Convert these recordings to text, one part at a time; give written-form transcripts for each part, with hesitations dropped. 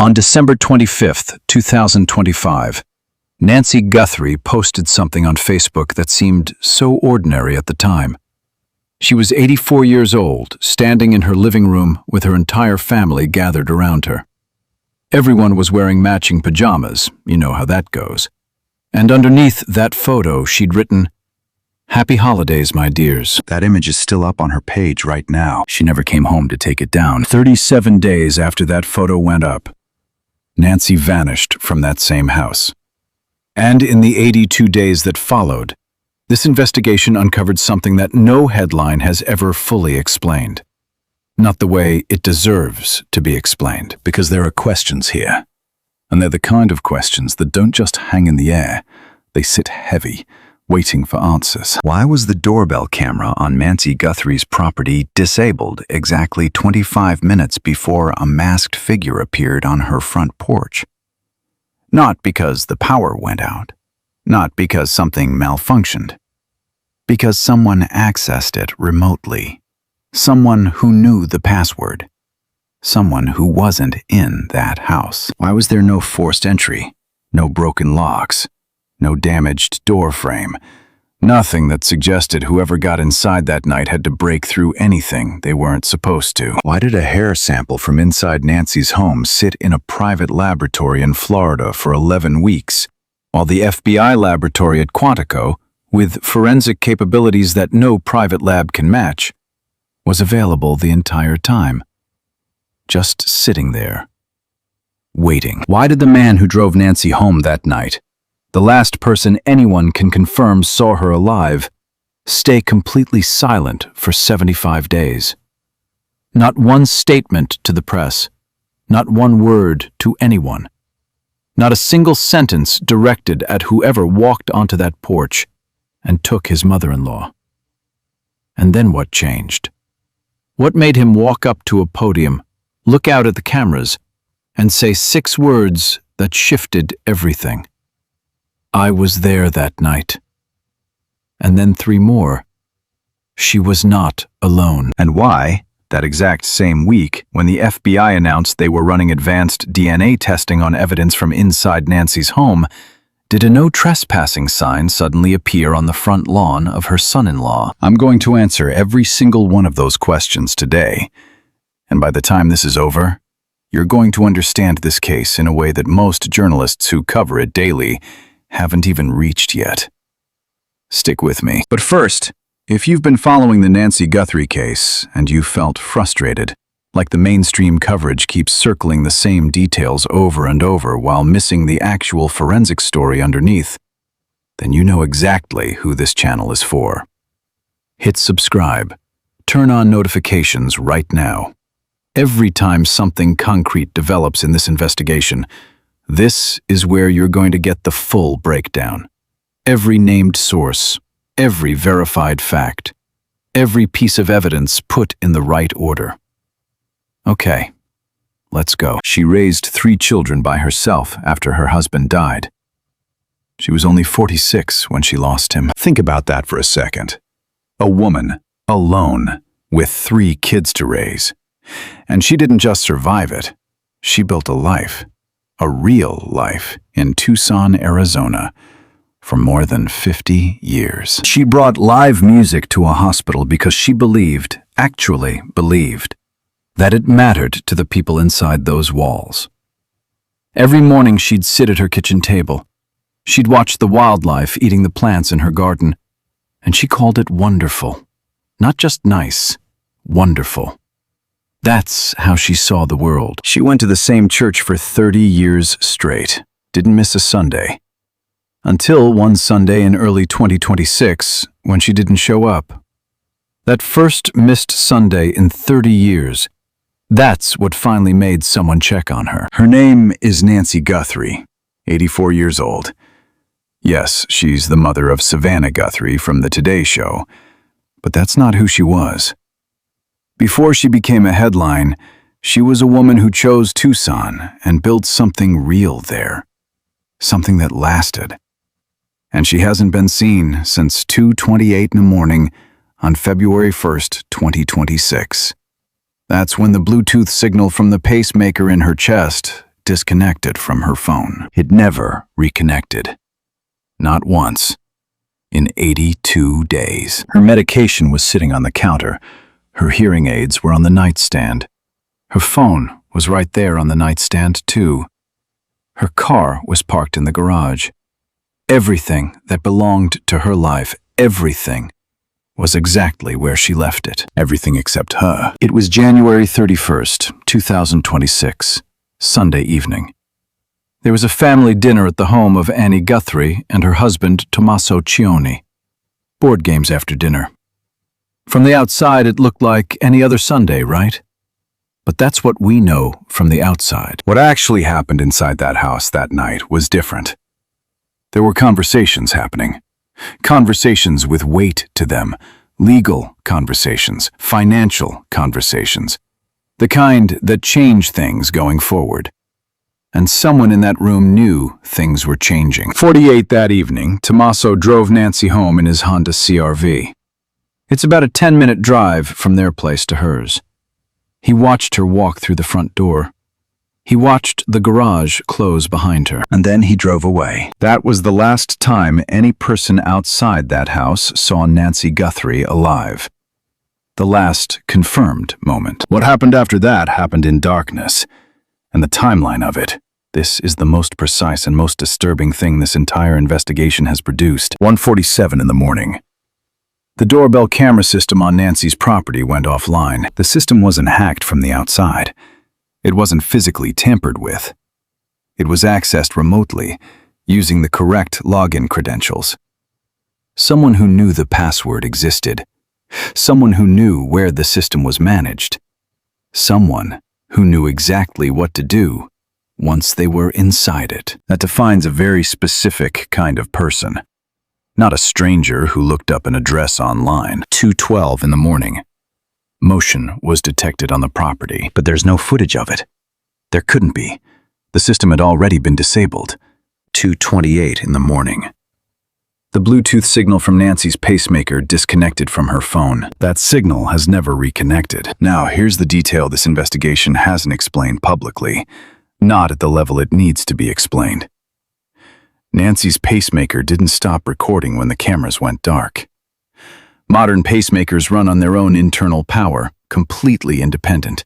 On December 25th, 2025, Nancy Guthrie posted something on Facebook that seemed so ordinary at the time. She was 84 years old, standing in her living room with her entire family gathered around her. Everyone was wearing matching pajamas, you know how that goes. And underneath that photo, she'd written, "Happy holidays, my dears." That image is still up on her page right now. She never came home to take it down. 37 days after that photo went up, Nancy vanished from that same house. And in the 82 days that followed, this investigation uncovered something that no headline has ever fully explained. Not the way it deserves to be explained. Because there are questions here. And they're the kind of questions that don't just hang in the air. They sit heavy, waiting for answers. Why was the doorbell camera on Nancy Guthrie's property disabled exactly 25 minutes before a masked figure appeared on her front porch? Not because the power went out. Not because something malfunctioned. Because someone accessed it remotely. Someone who knew the password. Someone who wasn't in that house. Why was there no forced entry? No broken locks? No damaged door frame? Nothing that suggested whoever got inside that night had to break through anything they weren't supposed to. Why did a hair sample from inside Nancy's home sit in a private laboratory in Florida for 11 weeks, while the FBI laboratory at Quantico, with forensic capabilities that no private lab can match, was available the entire time? Just sitting there, waiting. Why did the man who drove Nancy home that night, the last person anyone can confirm saw her alive, stay completely silent for 75 days? Not one statement to the press, not one word to anyone, not a single sentence directed at whoever walked onto that porch and took his mother-in-law. And then what changed? What made him walk up to a podium, look out at the cameras, and say 6 words that shifted everything? "I was there that night." And then 3 more. She was not alone. And why, that exact same week, when the FBI announced they were running advanced DNA testing on evidence from inside Nancy's home, did a no trespassing sign suddenly appear on the front lawn of her son-in-law? I'm going to answer every single one of those questions today. And by the time this is over, you're going to understand this case in a way that most journalists who cover it daily haven't even reached yet. Stick with me. But first, if you've been following the Nancy Guthrie case and you felt frustrated, like the mainstream coverage keeps circling the same details over and over while missing the actual forensic story underneath, then you know exactly who this channel is for. Hit subscribe. Turn on notifications right now. Every time something concrete develops in this investigation, this is where you're going to get the full breakdown. Every named source, every verified fact, every piece of evidence put in the right order. Okay, let's go. She raised 3 children by herself after her husband died. She was only 46 when she lost him. Think about that for a second. A woman, alone, with 3 kids to raise. And she didn't just survive it. She built a life, a real life, in Tucson, Arizona, for more than 50 years. She brought live music to a hospital because she believed, actually believed, that it mattered to the people inside those walls. Every morning she'd sit at her kitchen table. She'd watch the wildlife eating the plants in her garden, and she called it wonderful. Not just nice, wonderful. That's how she saw the world. She went to the same church for 30 years straight, didn't miss a Sunday. Until one Sunday in early 2026, when she didn't show up. That first missed Sunday in 30 years, that's what finally made someone check on her. Her name is Nancy Guthrie, 84 years old. Yes, she's the mother of Savannah Guthrie from the Today Show, but that's not who she was. Before she became a headline, she was a woman who chose Tucson and built something real there. Something that lasted. And she hasn't been seen since 2:28 in the morning on February 1st, 2026. That's when the Bluetooth signal from the pacemaker in her chest disconnected from her phone. It never reconnected. Not once. In 82 days. Her medication was sitting on the counter. Her hearing aids were on the nightstand. Her phone was right there on the nightstand, too. Her car was parked in the garage. Everything that belonged to her life, everything, was exactly where she left it. Everything except her. It was January 31st, 2026, Sunday evening. There was a family dinner at the home of Nancy Guthrie and her husband, Tommaso Cioni. Board games after dinner. From the outside, it looked like any other Sunday, right? But that's what we know from the outside. What actually happened inside that house that night was different. There were conversations happening. Conversations with weight to them. Legal conversations. Financial conversations. The kind that change things going forward. And someone in that room knew things were changing. 48 that evening, Tommaso drove Nancy home in his Honda CR-V. It's about a 10-minute drive from their place to hers. He watched her walk through the front door. He watched the garage close behind her. And then he drove away. That was the last time any person outside that house saw Nancy Guthrie alive. The last confirmed moment. What happened after that happened in darkness. And the timeline of it. This is the most precise and most disturbing thing this entire investigation has produced. 1:47 in the morning. The doorbell camera system on Nancy's property went offline. The system wasn't hacked from the outside. It wasn't physically tampered with. It was accessed remotely, using the correct login credentials. Someone who knew the password existed. Someone who knew where the system was managed. Someone who knew exactly what to do once they were inside it. That defines a very specific kind of person. Not a stranger who looked up an address online. 2:12 in the morning. Motion was detected on the property, but there's no footage of it. There couldn't be. The system had already been disabled. 2:28 in the morning. The Bluetooth signal from Nancy's pacemaker disconnected from her phone. That signal has never reconnected. Now, here's the detail this investigation hasn't explained publicly. Not at the level it needs to be explained. Nancy's pacemaker didn't stop recording when the cameras went dark. Modern pacemakers run on their own internal power, completely independent.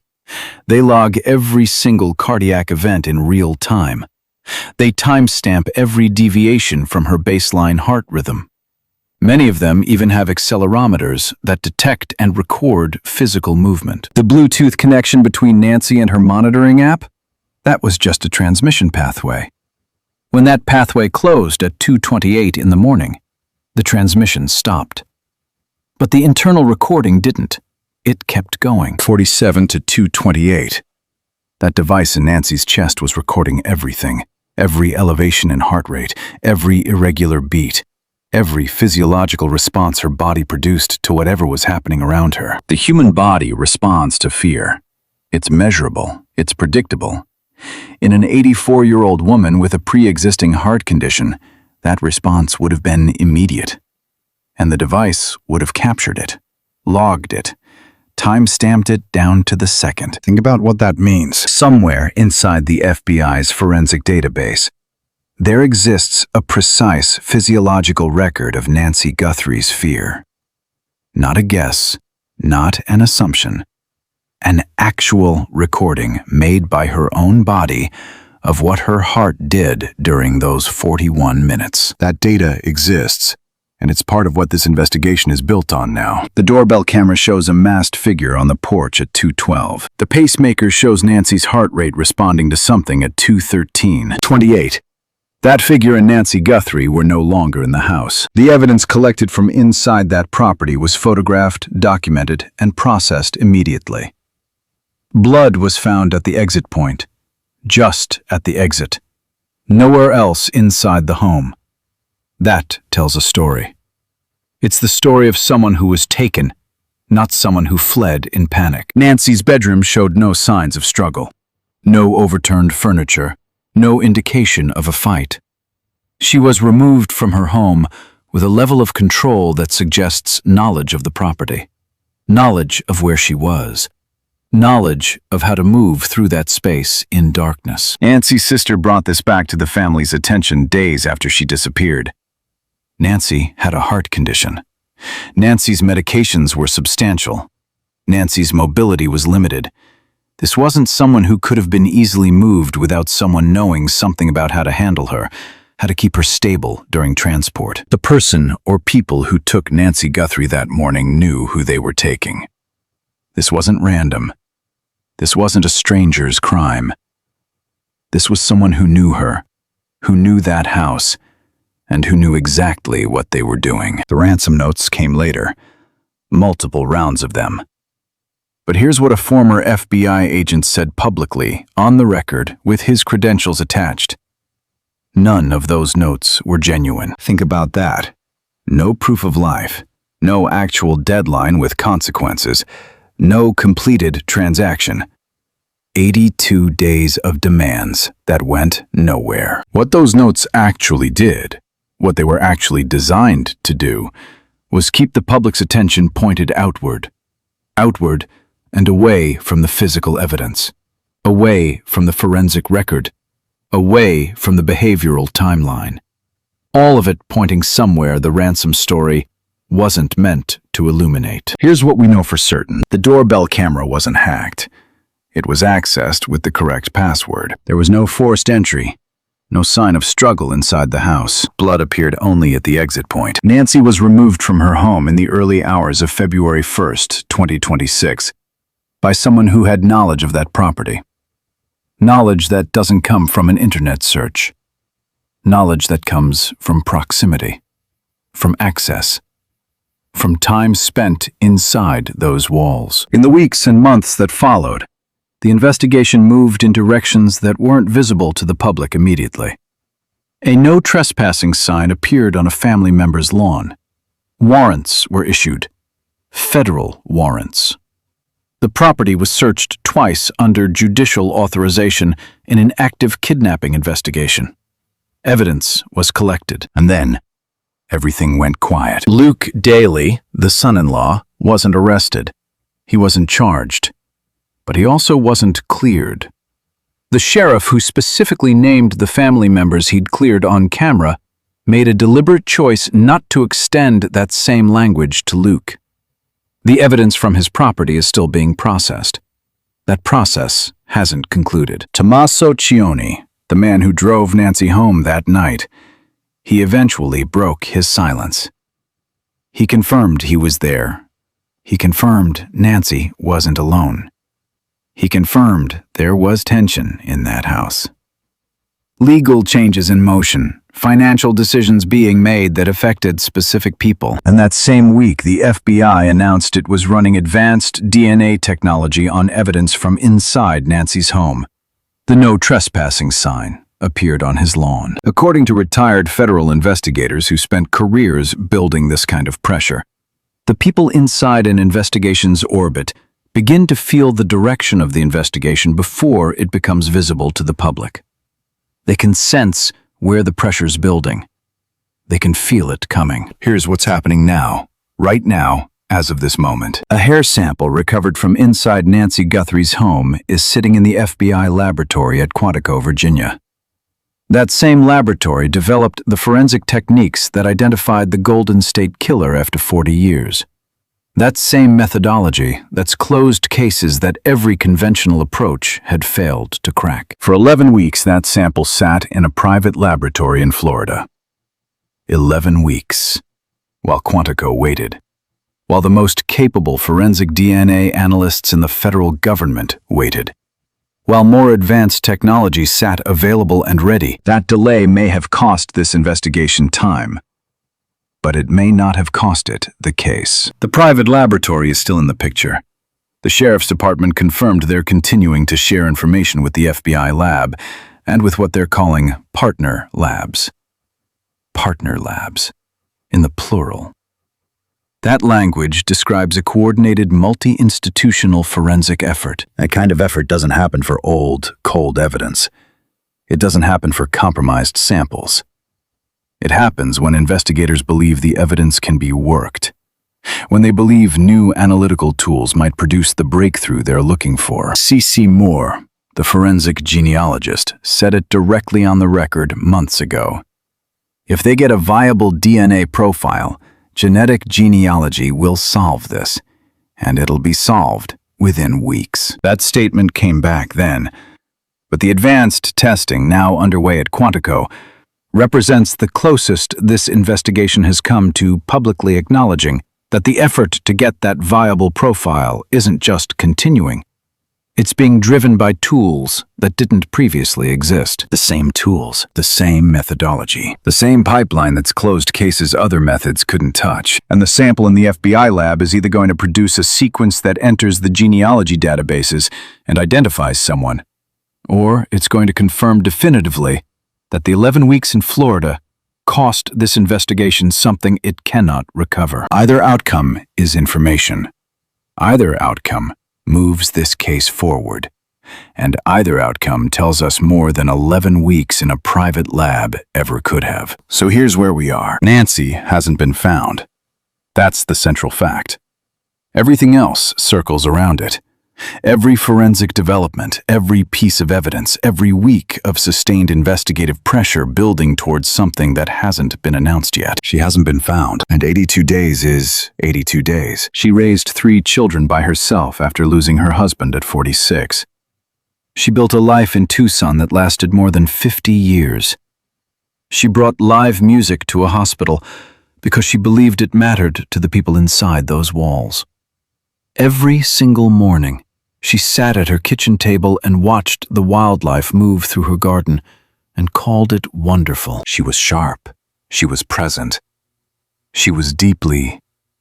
They log every single cardiac event in real time. They timestamp every deviation from her baseline heart rhythm. Many of them even have accelerometers that detect and record physical movement. The Bluetooth connection between Nancy and her monitoring app? That was just a transmission pathway. When that pathway closed at 2:28 in the morning, the transmission stopped. But the internal recording didn't. It kept going. 47 to 2:28. That device in Nancy's chest was recording everything. Every elevation in heart rate, every irregular beat, every physiological response her body produced to whatever was happening around her. The human body responds to fear. It's measurable. It's predictable. In an 84-year-old woman with a pre-existing heart condition, that response would have been immediate. And the device would have captured it, logged it, time-stamped it down to the second. Think about what that means. Somewhere inside the FBI's forensic database, there exists a precise physiological record of Nancy Guthrie's fear. Not a guess, not an assumption. An actual recording made by her own body of what her heart did during those 41 minutes. That data exists, and it's part of what this investigation is built on now. The doorbell camera shows a masked figure on the porch at 2:12. The pacemaker shows Nancy's heart rate responding to something at 2:13:28. That figure and Nancy Guthrie were no longer in the house. The evidence collected from inside that property was photographed, documented, and processed immediately. Blood was found at the exit point, just at the exit, nowhere else inside the home. That tells a story. It's the story of someone who was taken, not someone who fled in panic. Nancy's bedroom showed no signs of struggle, no overturned furniture, no indication of a fight. She was removed from her home with a level of control that suggests knowledge of the property, knowledge of where she was, knowledge of how to move through that space in darkness. Nancy's sister brought this back to the family's attention days after she disappeared. Nancy had a heart condition. Nancy's medications were substantial. Nancy's mobility was limited. This wasn't someone who could have been easily moved without someone knowing something about how to handle her, how to keep her stable during transport. The person or people who took Nancy Guthrie that morning knew who they were taking. This wasn't random. This wasn't a stranger's crime. This was someone who knew her, who knew that house, and who knew exactly what they were doing. The ransom notes came later, multiple rounds of them. But here's what a former FBI agent said publicly, on the record, with his credentials attached. None of those notes were genuine. Think about that. No proof of life, no actual deadline with consequences, no completed transaction. 82 days of demands that went nowhere. What those notes actually did, what they were actually designed to do, was keep the public's attention pointed outward and away from the physical evidence, away from the forensic record, away from the behavioral timeline. All of it pointing somewhere the ransom story wasn't meant to illuminate. Here's what we know for certain. The doorbell camera wasn't hacked. It was accessed with the correct password. There was no forced entry, no sign of struggle inside the house. Blood appeared only at the exit point. Nancy was removed from her home in the early hours of February 1st, 2026, by someone who had knowledge of that property. Knowledge that doesn't come from an internet search. Knowledge that comes from proximity, from access, from time spent inside those walls. In the weeks and months that followed, the investigation moved in directions that weren't visible to the public immediately. A no trespassing sign appeared on a family member's lawn. Warrants were issued. Federal warrants. The property was searched twice under judicial authorization in an active kidnapping investigation. Evidence was collected, and then everything went quiet. Luke Daly, the son-in-law, wasn't arrested. He wasn't charged. But he also wasn't cleared. The sheriff who specifically named the family members he'd cleared on camera made a deliberate choice not to extend that same language to Luke. The evidence from his property is still being processed. That process hasn't concluded. Tommaso Cioni, the man who drove Nancy home that night, he eventually broke his silence. He confirmed he was there. He confirmed Nancy wasn't alone. He confirmed there was tension in that house. Legal changes in motion, financial decisions being made that affected specific people. And that same week, the FBI announced it was running advanced DNA technology on evidence from inside Nancy's home. The no trespassing sign appeared on his lawn. According to retired federal investigators who spent careers building this kind of pressure, the people inside an investigation's orbit begin to feel the direction of the investigation before it becomes visible to the public. They can sense where the pressure's building. They can feel it coming. Here's what's happening now, right now, as of this moment. A hair sample recovered from inside Nancy Guthrie's home is sitting in the FBI laboratory at Quantico, Virginia. That same laboratory developed the forensic techniques that identified the Golden State Killer after 40 years. That same methodology that's closed cases that every conventional approach had failed to crack. For 11 weeks, that sample sat in a private laboratory in Florida. 11 weeks, while Quantico waited. While the most capable forensic DNA analysts in the federal government waited. While more advanced technology sat available and ready, that delay may have cost this investigation time. But it may not have cost it the case. The private laboratory is still in the picture. The sheriff's department confirmed they're continuing to share information with the FBI lab and with what they're calling partner labs. Partner labs, in the plural. That language describes a coordinated multi-institutional forensic effort. That kind of effort doesn't happen for old, cold evidence. It doesn't happen for compromised samples. It happens when investigators believe the evidence can be worked. when they believe new analytical tools might produce the breakthrough they're looking for. C.C. Moore, the forensic genealogist, said it directly on the record months ago. If they get a viable DNA profile, genetic genealogy will solve this, and it'll be solved within weeks. That statement came back then, but the advanced testing now underway at Quantico represents the closest this investigation has come to publicly acknowledging that the effort to get that viable profile isn't just continuing. It's being driven by tools that didn't previously exist. The same tools, the same methodology, the same pipeline that's closed cases other methods couldn't touch. And the sample in the FBI lab is either going to produce a sequence that enters the genealogy databases and identifies someone, or it's going to confirm definitively that the 11 weeks in Florida cost this investigation something it cannot recover. Either outcome is information. Either outcome moves this case forward, and either outcome tells us more than 11 weeks in a private lab ever could have. So here's where we are. Nancy hasn't been found. That's the central fact. Everything else circles around it. Every forensic development, every piece of evidence, every week of sustained investigative pressure building towards something that hasn't been announced yet. She hasn't been found, and 82 days is 82 days. She raised 3 children by herself after losing her husband at 46. She built a life in Tucson that lasted more than 50 years. She brought live music to a hospital because she believed it mattered to the people inside those walls. Every single morning, she sat at her kitchen table and watched the wildlife move through her garden and called it wonderful. She was sharp. She was present. She was deeply,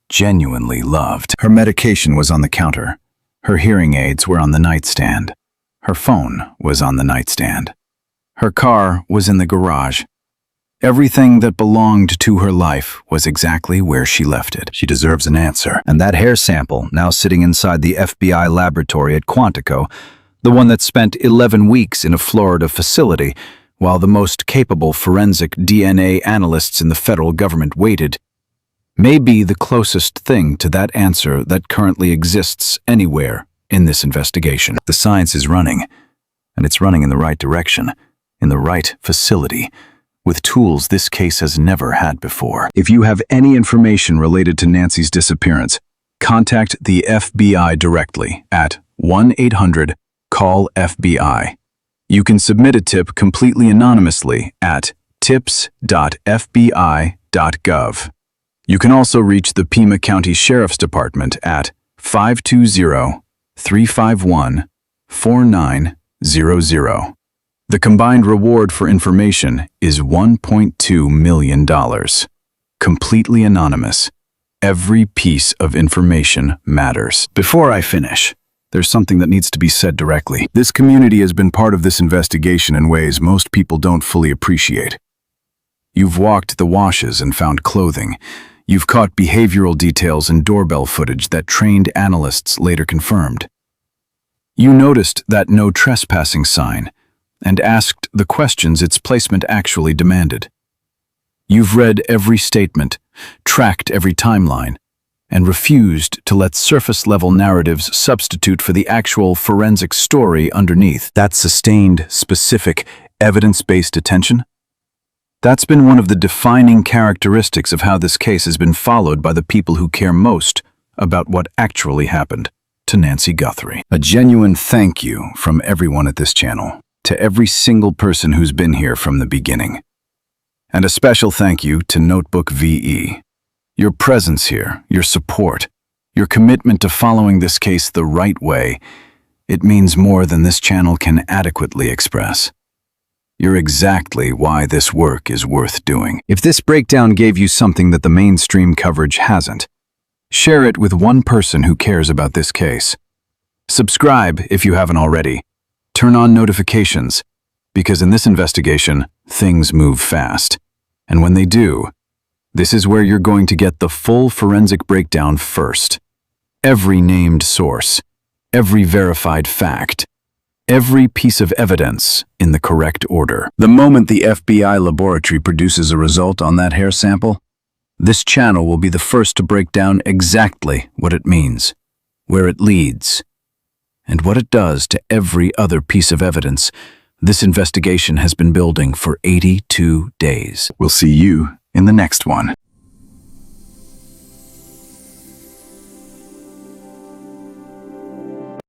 genuinely loved. Her medication was on the counter. Her hearing aids were on the nightstand. Her phone was on the nightstand. Her car was in the garage. Everything that belonged to her life was exactly where she left it. She deserves an answer. And that hair sample, now sitting inside the FBI laboratory at Quantico, the one that spent 11 weeks in a Florida facility, while the most capable forensic DNA analysts in the federal government waited, may be the closest thing to that answer that currently exists anywhere in this investigation. The science is running, and it's running in the right direction, in the right facility, with tools this case has never had before. If you have any information related to Nancy's disappearance, contact the FBI directly at 1-800-CALL-FBI. You can submit a tip completely anonymously at tips.fbi.gov. You can also reach the Pima County Sheriff's Department at 520-351-4900. The combined reward for information is $1.2 million. Completely anonymous. Every piece of information matters. Before I finish, there's something that needs to be said directly. This community has been part of this investigation in ways most people don't fully appreciate. You've walked the washes and found clothing. You've caught behavioral details and doorbell footage that trained analysts later confirmed. You noticed that no trespassing sign and asked the questions its placement actually demanded. You've read every statement, tracked every timeline, and refused to let surface-level narratives substitute for the actual forensic story underneath. That sustained, specific, evidence-based attention? That's been one of the defining characteristics of how this case has been followed by the people who care most about what actually happened to Nancy Guthrie. A genuine thank you from everyone at this channel, to every single person who's been here from the beginning. And a special thank you to Notebook VE. Your presence here, your support, your commitment to following this case the right way, it means more than this channel can adequately express. You're exactly why this work is worth doing. If this breakdown gave you something that the mainstream coverage hasn't, share it with one person who cares about this case. Subscribe if you haven't already. Turn on notifications, because in this investigation, things move fast. And when they do, this is where you're going to get the full forensic breakdown first. Every named source, every verified fact, every piece of evidence in the correct order. The moment the FBI laboratory produces a result on that hair sample, This channel will be the first to break down exactly what it means, where it leads, and what it does to every other piece of evidence this investigation has been building for 82 days. We'll see you in the next one.